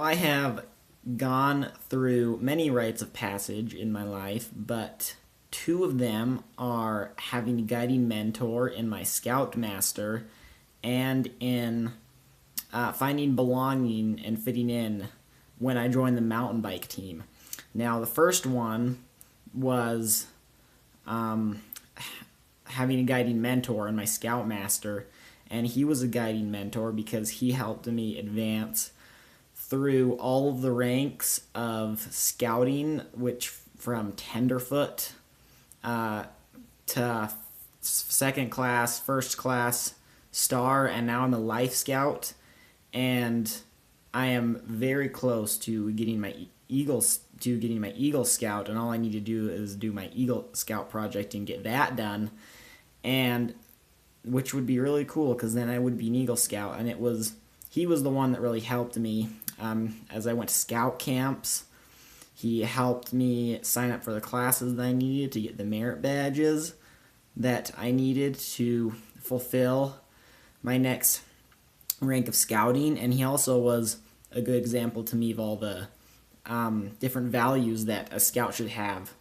I have gone through many rites of passage in my life, but two of them are having a guiding mentor in my scoutmaster and in finding belonging and fitting in when I joined the mountain bike team. Now, the first one was um, having a guiding mentor in my scoutmaster, and he was a guiding mentor because he helped me advance through all of the ranks of scouting, which from tenderfoot uh, to second class, first class, star, and now I'm a life scout, and I am very close to getting my Eagle Scout, and all I need to do is do my Eagle Scout project and get that done, and which would be really cool because then I would be an Eagle Scout, and he was the one that really helped me as I went to scout camps. He helped me sign up for the classes that I needed to get the merit badges that I needed to fulfill my next rank of scouting, and he also was a good example to me of all the different values that a scout should have,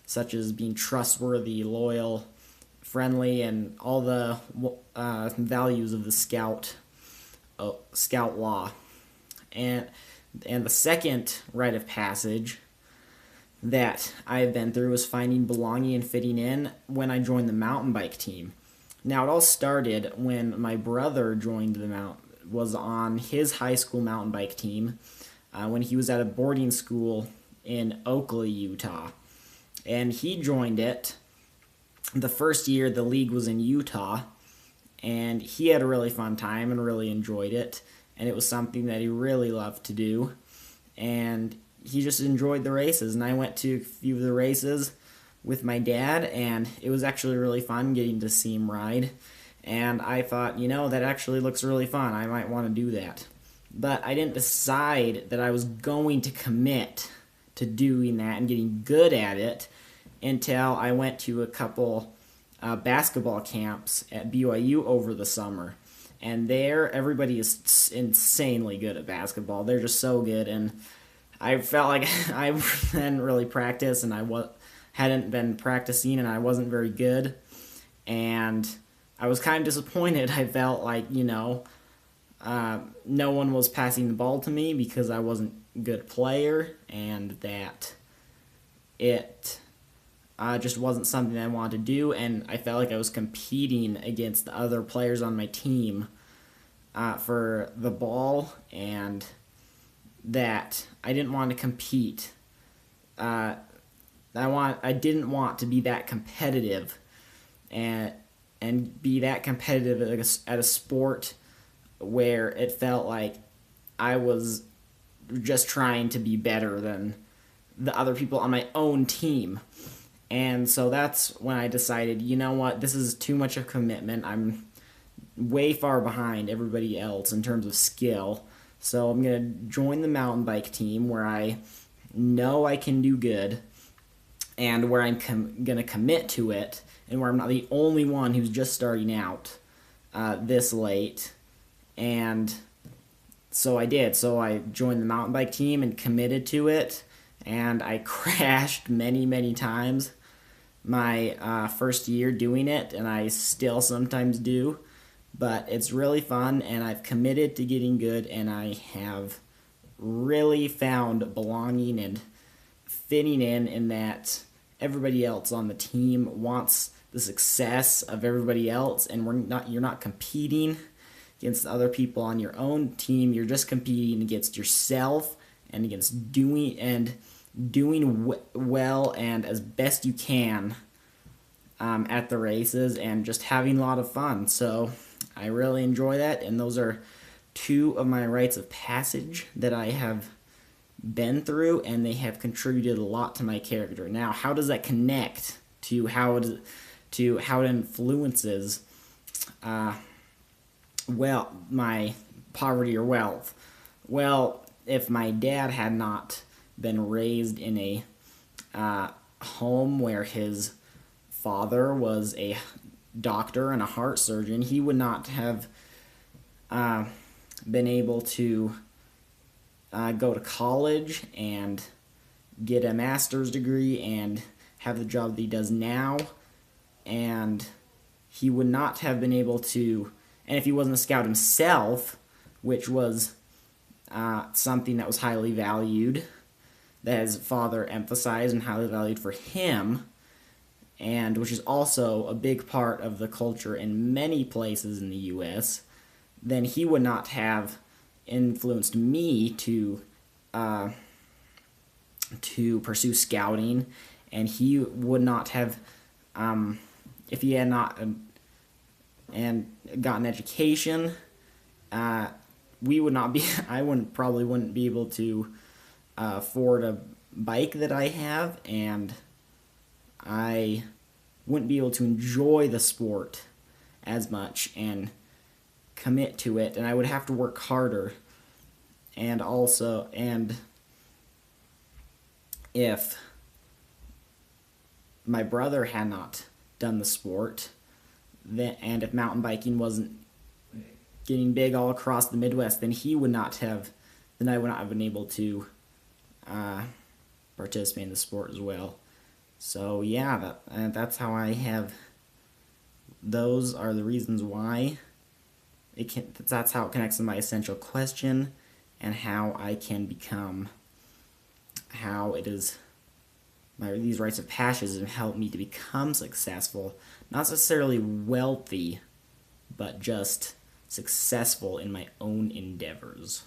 such as being trustworthy, loyal, friendly, and all the values of the scout law. And the second rite of passage that I've been through was finding belonging and fitting in when I joined the mountain bike team. Now it all started when my brother was on his high school mountain bike team when he was at a boarding school in Oakley, Utah, and he joined it the first year the league was in Utah, and he had a really fun time and really enjoyed it, and it was something that he really loved to do, and he just enjoyed the races, and I went to a few of the races with my dad, and it was actually really fun getting to see him ride, and I thought, that actually looks really fun, I might want to do that. But I didn't decide that I was going to commit to doing that and getting good at it until I went to a couple basketball camps at BYU over the summer. And there, everybody is insanely good at basketball. They're just so good, and I felt like I hadn't really practiced, and hadn't been practicing, and I wasn't very good. And I was kind of disappointed. I felt like, no one was passing the ball to me because I wasn't a good player, and that it just wasn't something I wanted to do, and I felt like I was competing against the other players on my team for the ball, and that I didn't want to compete. I didn't want to be that competitive, and be that competitive at a sport where it felt like I was just trying to be better than the other people on my own team. And so that's when I decided, this is too much of commitment. I'm way far behind everybody else in terms of skill. So I'm going to join the mountain bike team where I know I can do good, and where I'm going to commit to it, and where I'm not the only one who's just starting out this late. And so I did. So I joined the mountain bike team and committed to it, and I crashed many, many times my first year doing it, and I still sometimes do, but it's really fun, and I've committed to getting good, and I have really found belonging and fitting in that everybody else on the team wants the success of everybody else, and you're not competing against other people on your own team. You're just competing against yourself and against doing well and as best you can at the races, and just having a lot of fun. So I really enjoy that, and those are two of my rites of passage that I have been through, and they have contributed a lot to my character. Now, how does that connect to how it influences my poverty or wealth? Well, if my dad had not been raised in a home where his father was a doctor and a heart surgeon, he would not have been able to go to college and get a master's degree and have the job that he does now, and he would not have been able to, and if he wasn't a scout himself, which was something that was highly valued, that his father emphasized and highly valued for him, and which is also a big part of the culture in many places in the U.S., then he would not have influenced me to pursue scouting, and he would not have, if he had not and gotten education, we would not be. I probably wouldn't be able to afford a bike that I have, and I wouldn't be able to enjoy the sport as much and commit to it, and I would have to work harder. And if my brother had not done the sport, and if mountain biking wasn't getting big all across the Midwest, then I would not have been able to participate in the sport as well. So yeah, that's how I have. Those are the reasons why that's how it connects to my essential question, and how I can become. How it is. These rites of passage have helped me to become successful, not necessarily wealthy, but just successful in my own endeavors.